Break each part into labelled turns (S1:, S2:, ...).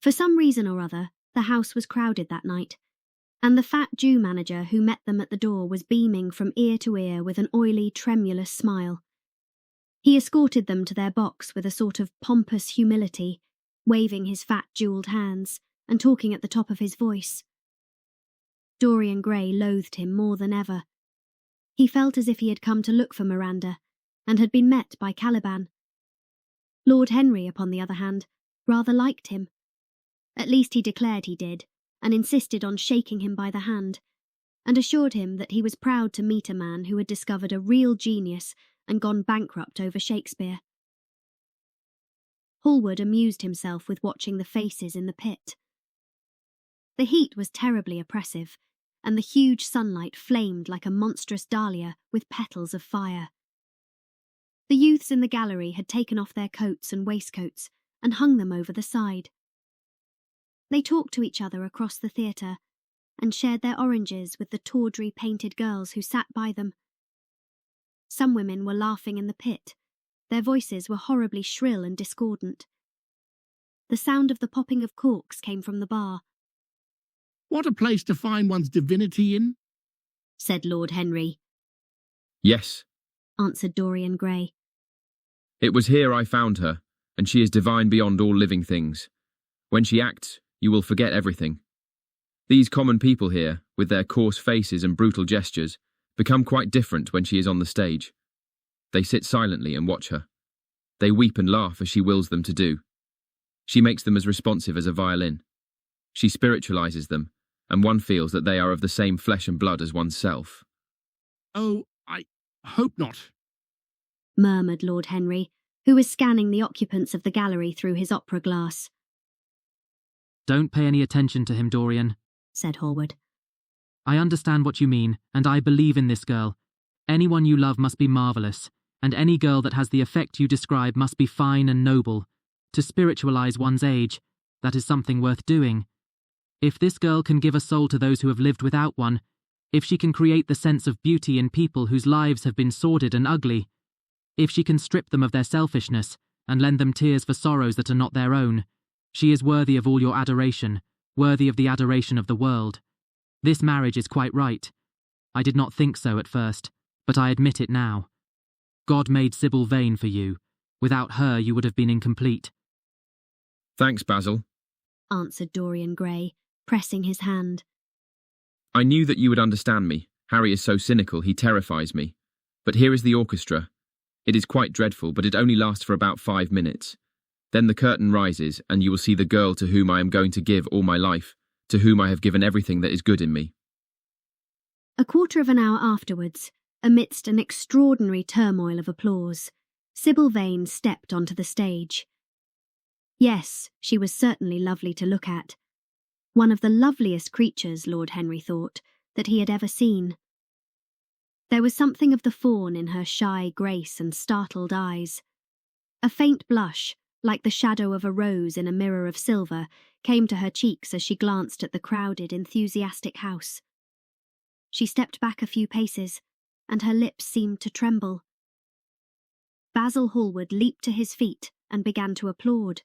S1: For some reason or other, the house was crowded that night, and the fat Jew manager who met them at the door was beaming from ear to ear with an oily, tremulous smile. He escorted them to their box with a sort of pompous humility, waving his fat jewelled hands and talking at the top of his voice. Dorian Gray loathed him more than ever. He felt as if he had come to look for Miranda and had been met by Caliban. Lord Henry, upon the other hand, rather liked him. At least he declared he did, and insisted on shaking him by the hand, and assured him that he was proud to meet a man who had discovered a real genius and gone bankrupt over Shakespeare. Hallward amused himself with watching the faces in the pit. The heat was terribly oppressive, and the huge sunlight flamed like a monstrous dahlia with petals of fire. The youths in the gallery had taken off their coats and waistcoats and hung them over the side. They talked to each other across the theatre and shared their oranges with the tawdry painted girls who sat by them. Some women were laughing in the pit. Their voices were horribly shrill and discordant. The sound of the popping of corks came from the bar.
S2: "What a place to find one's divinity in,"
S1: said Lord Henry.
S3: "Yes,"
S1: answered Dorian Gray.
S3: "it was here I found her, and she is divine beyond all living things. When she acts, you will forget everything. These common people here, with their coarse faces and brutal gestures, become quite different when she is on the stage. They sit silently and watch her. They weep and laugh as she wills them to do. She makes them as responsive as a violin. She spiritualizes them, and one feels that they are of the same flesh and blood as oneself."
S2: "Oh, I hope not,"
S1: murmured Lord Henry, who was scanning the occupants of the gallery through his opera glass.
S4: "Don't pay any attention to him, Dorian,"
S1: said Hallward.
S4: "I understand what you mean, and I believe in this girl. Anyone you love must be marvellous, and any girl that has the effect you describe must be fine and noble. To spiritualize one's age, that is something worth doing. If this girl can give a soul to those who have lived without one, if she can create the sense of beauty in people whose lives have been sordid and ugly, if she can strip them of their selfishness and lend them tears for sorrows that are not their own, she is worthy of all your adoration, worthy of the adoration of the world. This marriage is quite right. I did not think so at first, but I admit it now. God made Sybil Vane for you. Without her you would have been incomplete."
S3: "Thanks, Basil,"
S1: answered Dorian Gray, pressing his hand.
S3: "I knew that you would understand me. Harry is so cynical, he terrifies me. But here is the orchestra. It is quite dreadful, but it only lasts for about 5 minutes. Then the curtain rises, and you will see the girl to whom I am going to give all my life, to whom I have given everything that is good in me."
S1: A quarter of an hour afterwards, amidst an extraordinary turmoil of applause, Sybil Vane stepped onto the stage. Yes, she was certainly lovely to look at. One of the loveliest creatures, Lord Henry thought, that he had ever seen. There was something of the fawn in her shy grace and startled eyes. A faint blush, like the shadow of a rose in a mirror of silver, came to her cheeks as she glanced at the crowded, enthusiastic house. She stepped back a few paces, and her lips seemed to tremble. Basil Hallward leaped to his feet and began to applaud.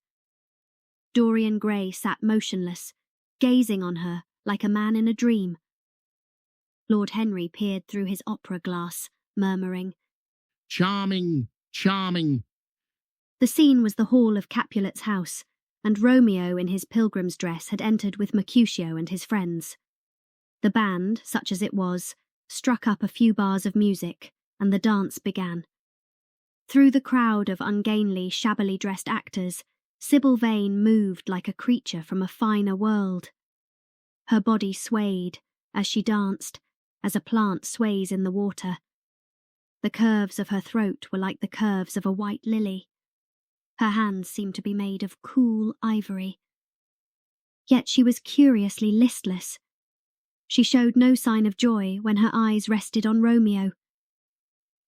S1: Dorian Gray sat motionless, gazing on her like a man in a dream. Lord Henry peered through his opera glass, murmuring,
S2: "Charming, charming."
S1: The scene was the hall of Capulet's house, and Romeo in his pilgrim's dress had entered with Mercutio and his friends. The band, such as it was, struck up a few bars of music, and the dance began. Through the crowd of ungainly, shabbily dressed actors, Sybil Vane moved like a creature from a finer world. Her body swayed as she danced, as a plant sways in the water. The curves of her throat were like the curves of a white lily. Her hands seemed to be made of cool ivory. Yet she was curiously listless. She showed no sign of joy when her eyes rested on Romeo.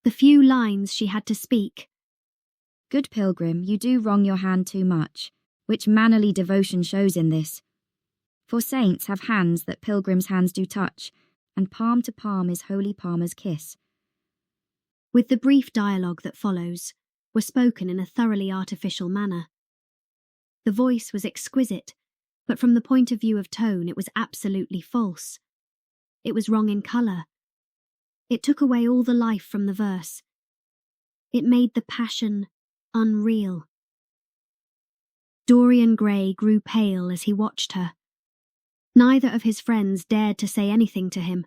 S1: The few lines she had to speak.
S5: "Good pilgrim, you do wrong your hand too much, which mannerly devotion shows in this. For saints have hands that pilgrims' hands do touch, and palm to palm is holy palmer's kiss."
S1: With the brief dialogue that follows, were spoken in a thoroughly artificial manner. The voice was exquisite, but from the point of view of tone it was absolutely false. It was wrong in colour. It took away all the life from the verse. It made the passion unreal. Dorian Gray grew pale as he watched her. Neither of his friends dared to say anything to him.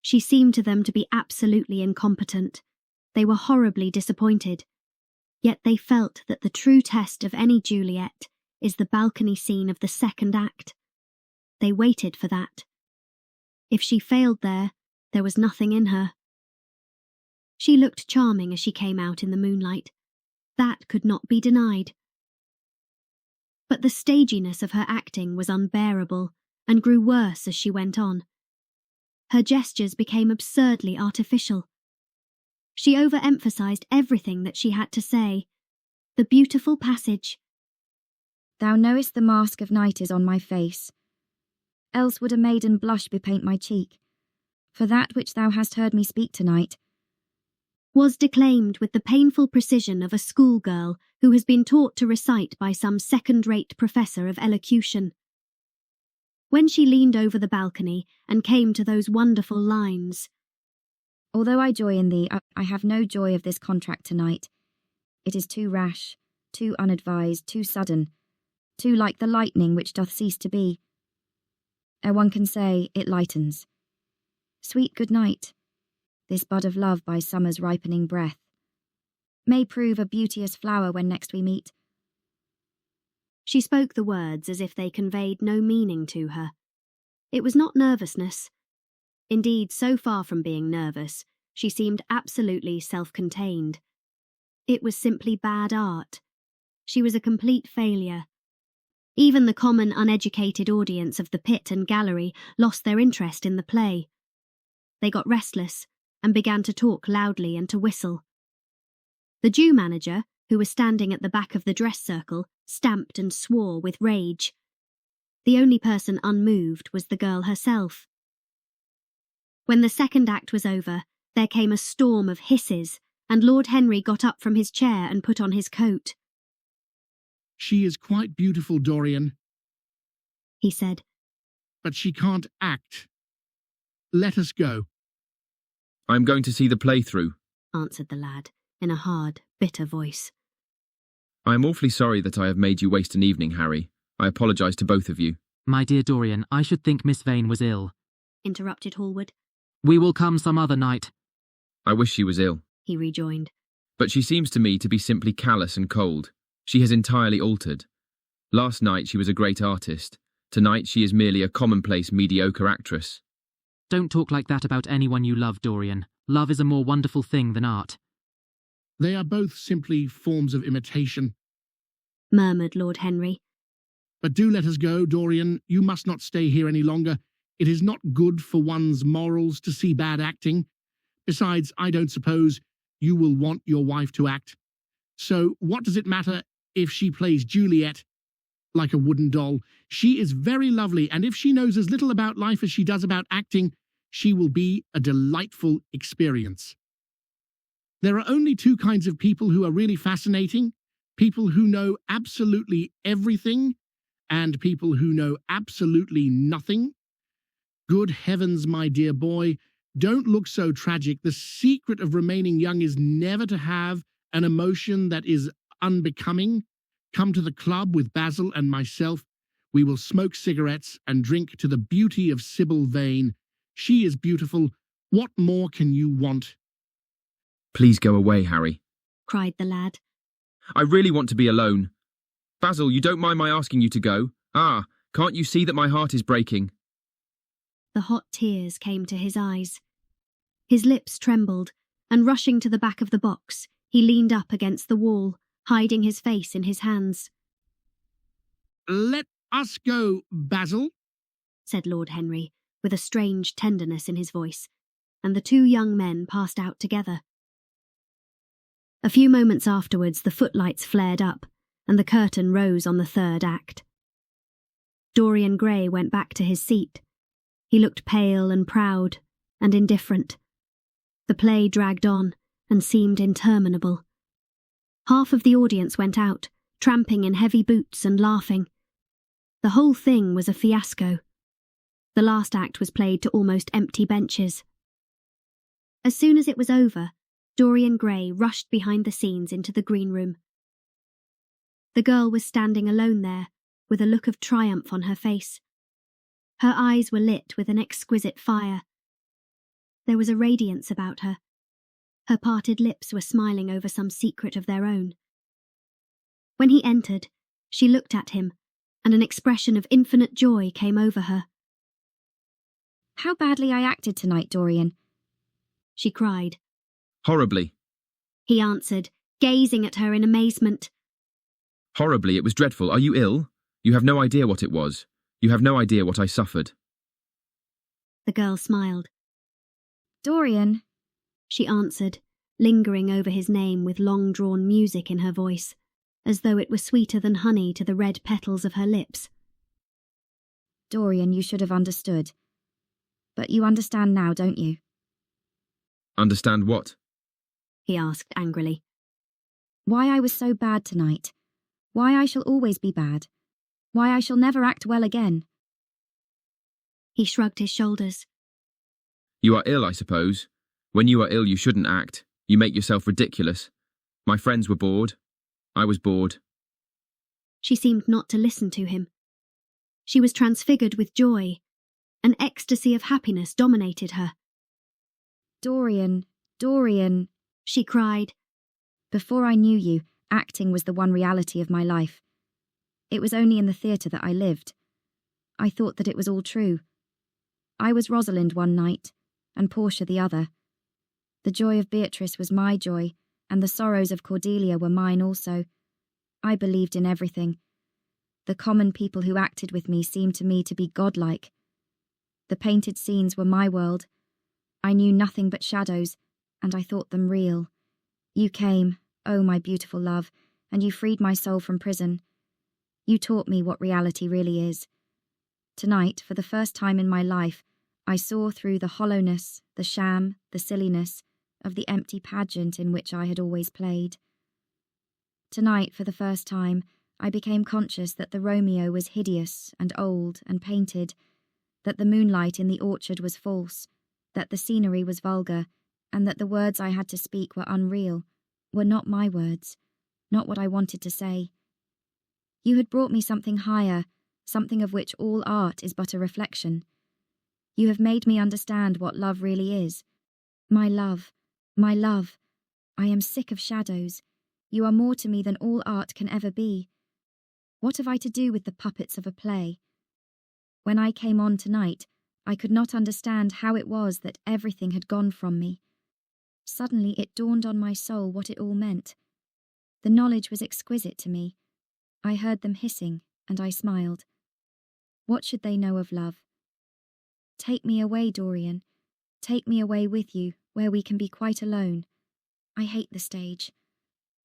S1: She seemed to them to be absolutely incompetent. They were horribly disappointed. Yet they felt that the true test of any Juliet is the balcony scene of the second act. They waited for that. If she failed there was nothing in her. She looked charming as she came out in the moonlight. That could not be denied. But the staginess of her acting was unbearable and grew worse as she went on. Her gestures became absurdly artificial. She overemphasized everything that she had to say. The beautiful passage.
S5: Thou knowest the mask of night is on my face. Else would a maiden blush bepaint my cheek. For that which thou hast heard me speak tonight
S1: was declaimed with the painful precision of a schoolgirl who has been taught to recite by some second-rate professor of elocution. When she leaned over the balcony and came to those wonderful lines,
S5: Although I joy in thee, I have no joy of this contract tonight. It is too rash, too unadvised, too sudden, too like the lightning which doth cease to be. Ere one can say, it lightens. Sweet good night. This bud of love by summer's ripening breath may prove a beauteous flower when next we meet.
S1: She spoke the words as if they conveyed no meaning to her. It was not nervousness. Indeed, so far from being nervous, she seemed absolutely self-contained. It was simply bad art. She was a complete failure. Even the common uneducated audience of the pit and gallery lost their interest in the play. They got restless and began to talk loudly and to whistle. The Jew manager, who was standing at the back of the dress circle, stamped and swore with rage. The only person unmoved was the girl herself. When the second act was over, there came a storm of hisses, and Lord Henry got up from his chair and put on his coat.
S2: She is quite beautiful, Dorian,
S1: he said.
S2: but she can't act. Let us go.
S3: I'm going to see the play through,
S1: answered the lad, in a hard, bitter voice.
S3: I am awfully sorry that I have made you waste an evening, Harry. I apologise to both of you.
S4: My dear Dorian, I should think Miss Vane was ill,
S1: Interrupted Hallward.
S4: We will come some other night.
S3: I wish she was ill.
S1: He rejoined.
S3: But she seems to me to be simply callous and cold. She has entirely altered. Last night she was a great artist. Tonight she is merely a commonplace, mediocre actress.
S4: Don't talk like that about anyone you love, Dorian. Love is a more wonderful thing than art.
S2: They are both simply forms of imitation.
S1: Murmured Lord Henry.
S2: But do let us go, Dorian. You must not stay here any longer. It is not good for one's morals to see bad acting. Besides, I don't suppose you will want your wife to act. So what does it matter if she plays Juliet like a wooden doll? She is very lovely, and if she knows as little about life as she does about acting, she will be a delightful experience. There are only two kinds of people who are really fascinating: people who know absolutely everything and people who know absolutely nothing. Good heavens, my dear boy, don't look so tragic. The secret of remaining young is never to have an emotion that is unbecoming. Come to the club with Basil and myself. We will smoke cigarettes and drink to the beauty of Sybil Vane. She is beautiful. What more can you want?
S3: Please go away, Harry,
S1: cried the lad.
S3: I really want to be alone. Basil, you don't mind my asking you to go? Ah, can't you see that my heart is breaking?
S1: The hot tears came to his eyes. His lips trembled, and rushing to the back of the box, he leaned up against the wall, hiding his face in his hands.
S2: Let us go, Basil,
S1: said Lord Henry, with a strange tenderness in his voice, and the two young men passed out together. A few moments afterwards the footlights flared up, and the curtain rose on the third act. Dorian Gray went back to his seat. He looked pale and proud and indifferent. The play dragged on and seemed interminable. Half of the audience went out, tramping in heavy boots and laughing. The whole thing was a fiasco. The last act was played to almost empty benches. As soon as it was over, Dorian Gray rushed behind the scenes into the green room. The girl was standing alone there, with a look of triumph on her face. Her eyes were lit with an exquisite fire. There was a radiance about her. Her parted lips were smiling over some secret of their own. When he entered, she looked at him, and an expression of infinite joy came over her.
S5: "How badly I acted tonight, Dorian,"
S1: she cried.
S3: Horribly.
S1: He answered, gazing at her in amazement.
S3: Horribly, it was dreadful. Are you ill? You have no idea what it was. You have no idea what I suffered.
S1: The girl smiled.
S5: "Dorian,"
S1: she answered, lingering over his name with long-drawn music in her voice, as though it were sweeter than honey to the red petals of her lips.
S5: "Dorian, you should have understood. But you understand now, don't you?"
S3: Understand what?
S1: He asked angrily.
S5: "Why I was so bad tonight. Why I shall always be bad. Why I shall never act well again."
S1: He shrugged his shoulders.
S3: You are ill, I suppose. When you are ill, you shouldn't act. You make yourself ridiculous. My friends were bored. I was bored.
S1: She seemed not to listen to him. She was transfigured with joy. An ecstasy of happiness dominated her.
S5: "Dorian, Dorian,"
S1: she cried.
S5: "Before I knew you, acting was the one reality of my life. It was only in the theatre that I lived. I thought that it was all true. I was Rosalind one night, and Portia the other. The joy of Beatrice was my joy, and the sorrows of Cordelia were mine also. I believed in everything. The common people who acted with me seemed to me to be godlike. The painted scenes were my world. I knew nothing but shadows, and I thought them real. You came, oh my beautiful love, and you freed my soul from prison. You taught me what reality really is. Tonight, for the first time in my life, I saw through the hollowness, the sham, the silliness of the empty pageant in which I had always played. Tonight, for the first time, I became conscious that the Romeo was hideous and old and painted, that the moonlight in the orchard was false, that the scenery was vulgar, and that the words I had to speak were unreal, were not my words, not what I wanted to say. You had brought me something higher, something of which all art is but a reflection. You have made me understand what love really is. My love, my love, I am sick of shadows. You are more to me than all art can ever be. What have I to do with the puppets of a play? When I came on tonight, I could not understand how it was that everything had gone from me. Suddenly it dawned on my soul what it all meant. The knowledge was exquisite to me. I heard them hissing, and I smiled. What should they know of love? Take me away, Dorian. Take me away with you, where we can be quite alone. I hate the stage.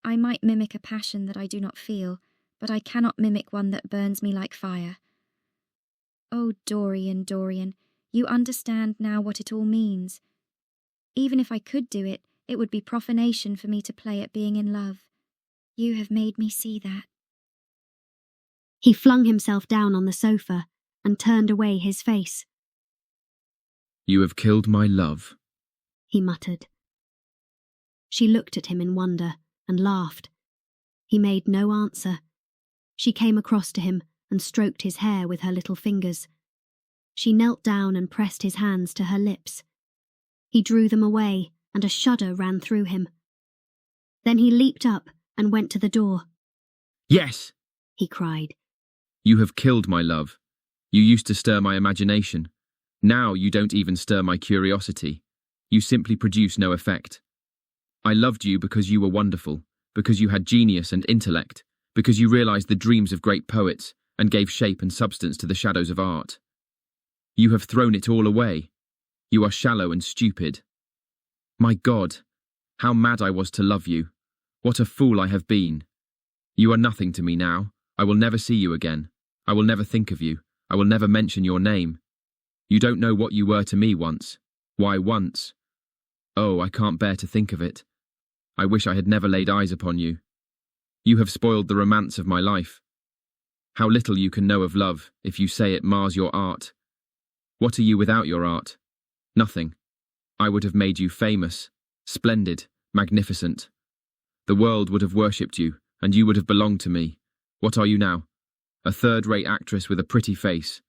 S5: I might mimic a passion that I do not feel, but I cannot mimic one that burns me like fire. Oh, Dorian, Dorian, you understand now what it all means. Even if I could do it, it would be profanation for me to play at being in love. You have made me see that.
S1: He flung himself down on the sofa and turned away his face.
S3: You have killed my love,
S1: he muttered. She looked at him in wonder and laughed. He made no answer. She came across to him and stroked his hair with her little fingers. She knelt down and pressed his hands to her lips. He drew them away, and a shudder ran through him. Then he leaped up and went to the door.
S3: Yes,
S1: he cried.
S3: You have killed my love. You used to stir my imagination. Now you don't even stir my curiosity. You simply produce no effect. I loved you because you were wonderful, because you had genius and intellect, because you realized the dreams of great poets and gave shape and substance to the shadows of art. You have thrown it all away. You are shallow and stupid. My God, how mad I was to love you. What a fool I have been. You are nothing to me now. I will never see you again. I will never think of you. I will never mention your name. You don't know what you were to me once. Why once? Oh, I can't bear to think of it. I wish I had never laid eyes upon you. You have spoiled the romance of my life. How little you can know of love if you say it mars your art. What are you without your art? Nothing. I would have made you famous, splendid, magnificent. The world would have worshipped you, and you would have belonged to me. What are you now? A third-rate actress with a pretty face.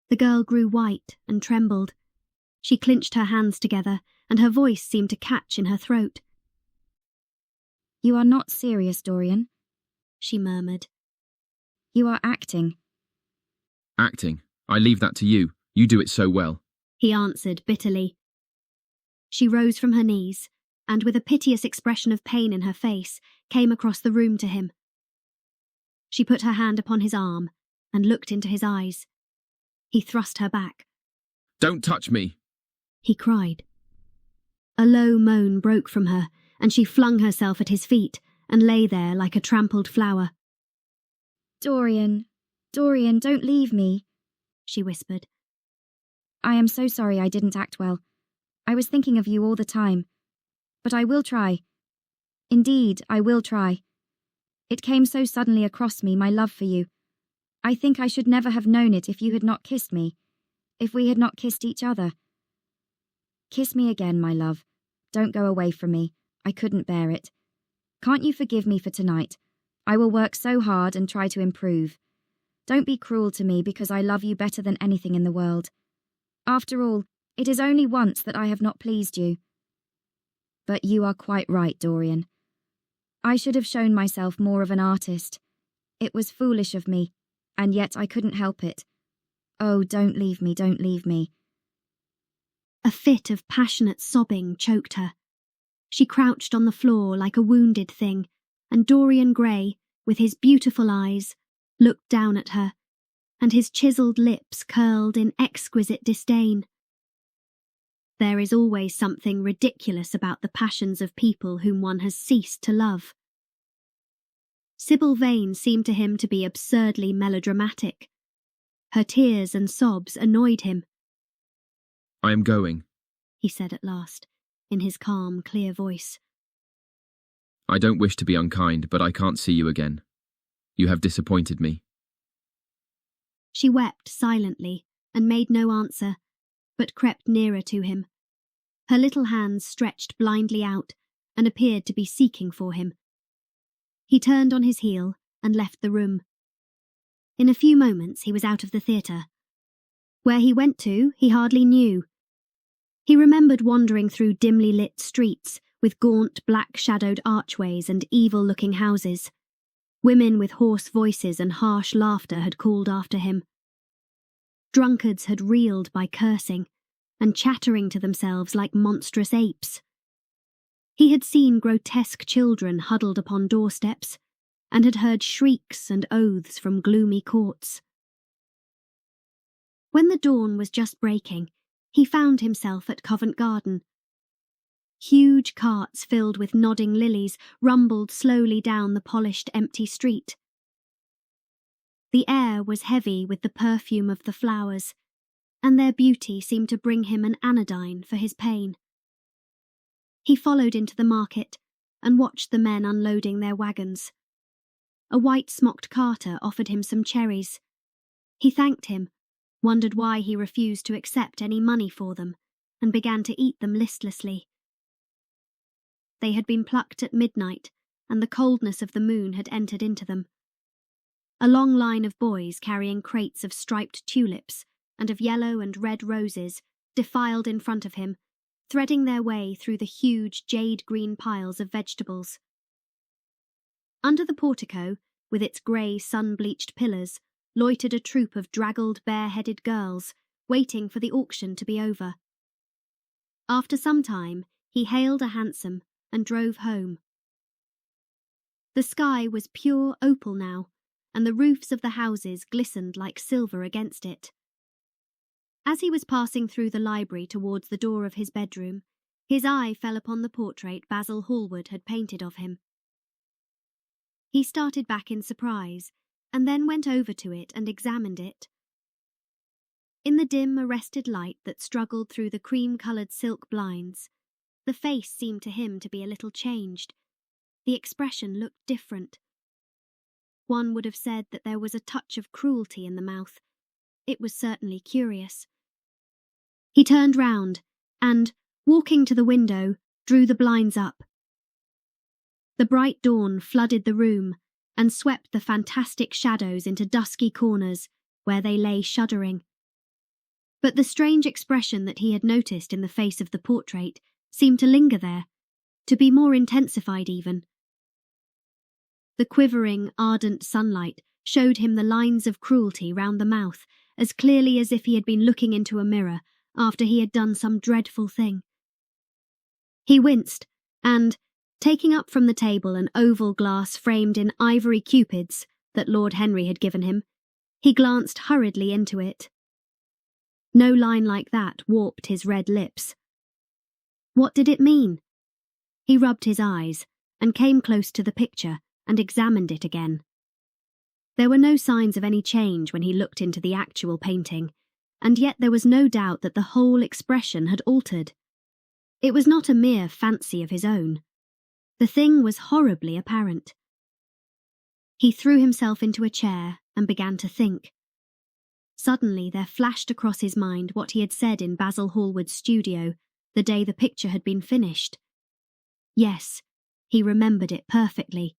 S1: The girl grew white and trembled. She clinched her hands together, and her voice seemed to catch in her throat.
S5: You are not serious, Dorian,
S1: she murmured.
S5: You are acting.
S3: Acting? I leave that to you. You do it so well.
S1: He answered bitterly. She rose from her knees, and with a piteous expression of pain in her face, came across the room to him. She put her hand upon his arm and looked into his eyes. He thrust her back.
S3: Don't touch me,
S1: he cried. A low moan broke from her, and she flung herself at his feet and lay there like a trampled flower.
S5: Dorian, don't leave me, she whispered. I am so sorry I didn't act well. I was thinking of you all the time. But I will try. Indeed, I will try. It came so suddenly across me, my love for you. I think I should never have known it if you had not kissed me, if we had not kissed each other. Kiss me again, my love. Don't go away from me. I couldn't bear it. Can't you forgive me for tonight? I will work so hard and try to improve. Don't be cruel to me because I love you better than anything in the world. After all, it is only once that I have not pleased you. But you are quite right, Dorian. I should have shown myself more of an artist. It was foolish of me, and yet I couldn't help it. Oh, don't leave me, don't leave me.
S1: A fit of passionate sobbing choked her. She crouched on the floor like a wounded thing, and Dorian Gray, with his beautiful eyes, looked down at her, and his chiselled lips curled in exquisite disdain. There is always something ridiculous about the passions of people whom one has ceased to love. Sybil Vane seemed to him to be absurdly melodramatic. Her tears and sobs annoyed him.
S3: I am going,
S1: he said at last, in his calm, clear voice.
S3: I don't wish to be unkind, but I can't see you again. You have disappointed me.
S1: She wept silently and made no answer, but crept nearer to him. Her little hands stretched blindly out and appeared to be seeking for him. He turned on his heel and left the room. In a few moments he was out of the theatre. Where he went to, he hardly knew. He remembered wandering through dimly lit streets with gaunt, black-shadowed archways and evil-looking houses. Women with hoarse voices and harsh laughter had called after him. Drunkards had reeled by cursing and chattering to themselves like monstrous apes. He had seen grotesque children huddled upon doorsteps and had heard shrieks and oaths from gloomy courts. When the dawn was just breaking, he found himself at Covent Garden. Huge carts filled with nodding lilies rumbled slowly down the polished, empty street. The air was heavy with the perfume of the flowers, and their beauty seemed to bring him an anodyne for his pain. He followed into the market and watched the men unloading their wagons. A white-smocked carter offered him some cherries. He thanked him, wondered why he refused to accept any money for them, and began to eat them listlessly. They had been plucked at midnight, and the coldness of the moon had entered into them. A long line of boys carrying crates of striped tulips and of yellow and red roses defiled in front of him, threading their way through the huge jade-green piles of vegetables. Under the portico, with its grey sun-bleached pillars, loitered a troop of draggled, bare-headed girls, waiting for the auction to be over. After some time, he hailed a hansom and drove home. The sky was pure opal now, and the roofs of the houses glistened like silver against it. As he was passing through the library towards the door of his bedroom, his eye fell upon the portrait Basil Hallward had painted of him. He started back in surprise, and then went over to it and examined it. In the dim, arrested light that struggled through the cream-coloured silk blinds, the face seemed to him to be a little changed. The expression looked different. One would have said that there was a touch of cruelty in the mouth. It was certainly curious. He turned round and, walking to the window, drew the blinds up. The bright dawn flooded the room and swept the fantastic shadows into dusky corners where they lay shuddering. But the strange expression that he had noticed in the face of the portrait seemed to linger there, to be more intensified even. The quivering, ardent sunlight showed him the lines of cruelty round the mouth as clearly as if he had been looking into a mirror after he had done some dreadful thing. He winced and, taking up from the table an oval glass framed in ivory cupids that Lord Henry had given him, he glanced hurriedly into it. No line like that warped his red lips. What did it mean? He rubbed his eyes and came close to the picture and examined it again. There were no signs of any change when he looked into the actual painting, and yet there was no doubt that the whole expression had altered. It was not a mere fancy of his own. The thing was horribly apparent. He threw himself into a chair and began to think. Suddenly there flashed across his mind what he had said in Basil Hallward's studio the day the picture had been finished. Yes, he remembered it perfectly.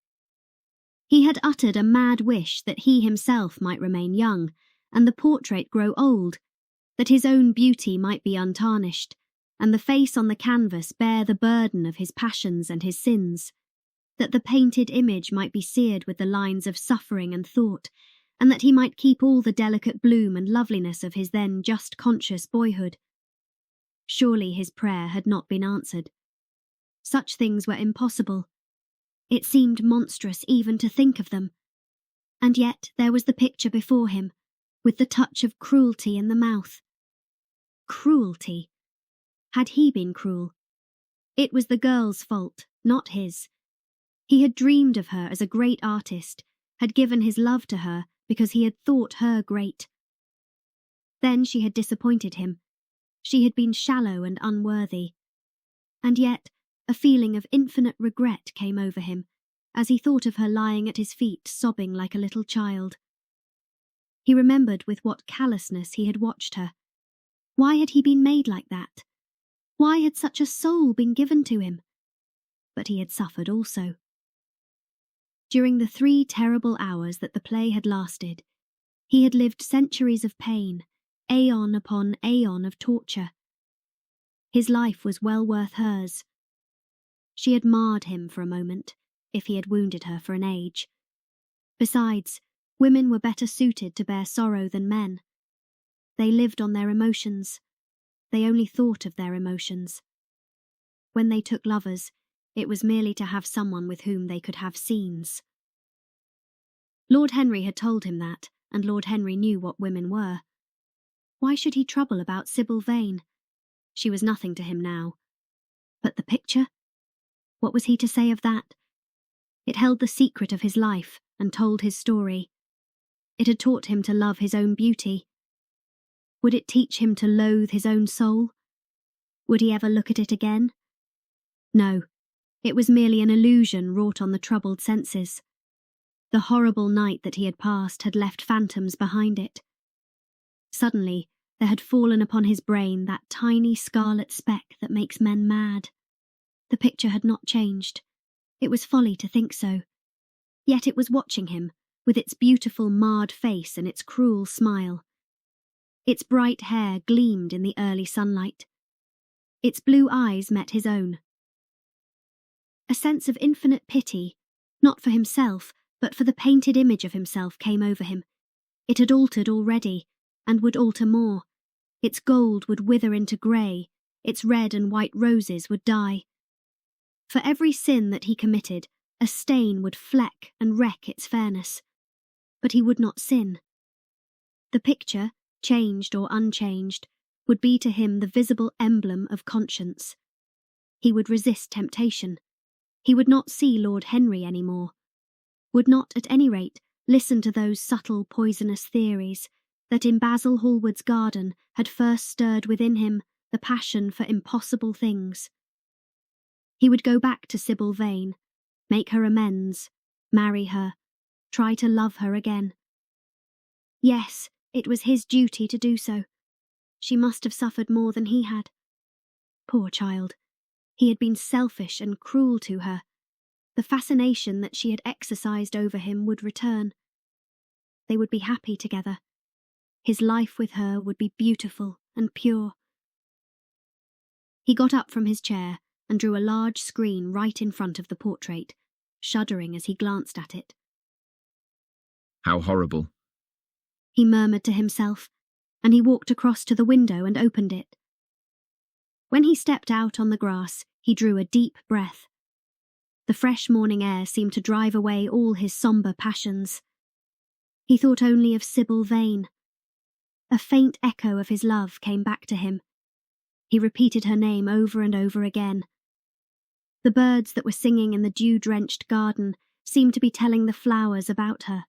S1: He had uttered a mad wish that he himself might remain young and the portrait grow old, that his own beauty might be untarnished, and the face on the canvas bear the burden of his passions and his sins, that the painted image might be seared with the lines of suffering and thought, and that he might keep all the delicate bloom and loveliness of his then just conscious boyhood. Surely his prayer had not been answered. Such things were impossible. It seemed monstrous even to think of them. And yet there was the picture before him, with the touch of cruelty in the mouth. Cruelty. Had he been cruel? It was the girl's fault, not his. He had dreamed of her as a great artist, had given his love to her because he had thought her great. Then she had disappointed him. She had been shallow and unworthy. And yet a feeling of infinite regret came over him as he thought of her lying at his feet sobbing like a little child. He remembered with what callousness he had watched her. Why had he been made like that? Why had such a soul been given to him? But he had suffered also. During the 3 terrible hours that the play had lasted, he had lived centuries of pain, aeon upon aeon of torture. His life was well worth hers. She had marred him for a moment, if he had wounded her for an age. Besides, women were better suited to bear sorrow than men. They lived on their emotions. They only thought of their emotions. When they took lovers, it was merely to have someone with whom they could have scenes. Lord Henry had told him that, and Lord Henry knew what women were. Why should he trouble about Sybil Vane? She was nothing to him now. But the picture? What was he to say of that? It held the secret of his life and told his story. It had taught him to love his own beauty. Would it teach him to loathe his own soul? Would he ever look at it again? No, it was merely an illusion wrought on the troubled senses. The horrible night that he had passed had left phantoms behind it. Suddenly, there had fallen upon his brain that tiny scarlet speck that makes men mad. The picture had not changed. It was folly to think so. Yet it was watching him, with its beautiful marred face and its cruel smile. Its bright hair gleamed in the early sunlight. Its blue eyes met his own. A sense of infinite pity, not for himself, but for the painted image of himself, came over him. It had altered already, and would alter more. Its gold would wither into grey, its red and white roses would die. For every sin that he committed, a stain would fleck and wreck its fairness. But he would not sin. The picture, changed or unchanged, would be to him the visible emblem of conscience. He would resist temptation. He would not see Lord Henry any more. Would not, at any rate, listen to those subtle poisonous theories that in Basil Hallward's garden had first stirred within him the passion for impossible things. He would go back to Sybil Vane, make her amends, marry her, try to love her again. Yes, it was his duty to do so. She must have suffered more than he had. Poor child. He had been selfish and cruel to her. The fascination that she had exercised over him would return. They would be happy together. His life with her would be beautiful and pure. He got up from his chair and drew a large screen right in front of the portrait, shuddering as he glanced at it.
S3: How horrible.
S1: He murmured to himself, and he walked across to the window and opened it. When he stepped out on the grass, he drew a deep breath. The fresh morning air seemed to drive away all his sombre passions. He thought only of Sybil Vane. A faint echo of his love came back to him. He repeated her name over and over again. The birds that were singing in the dew-drenched garden seemed to be telling the flowers about her.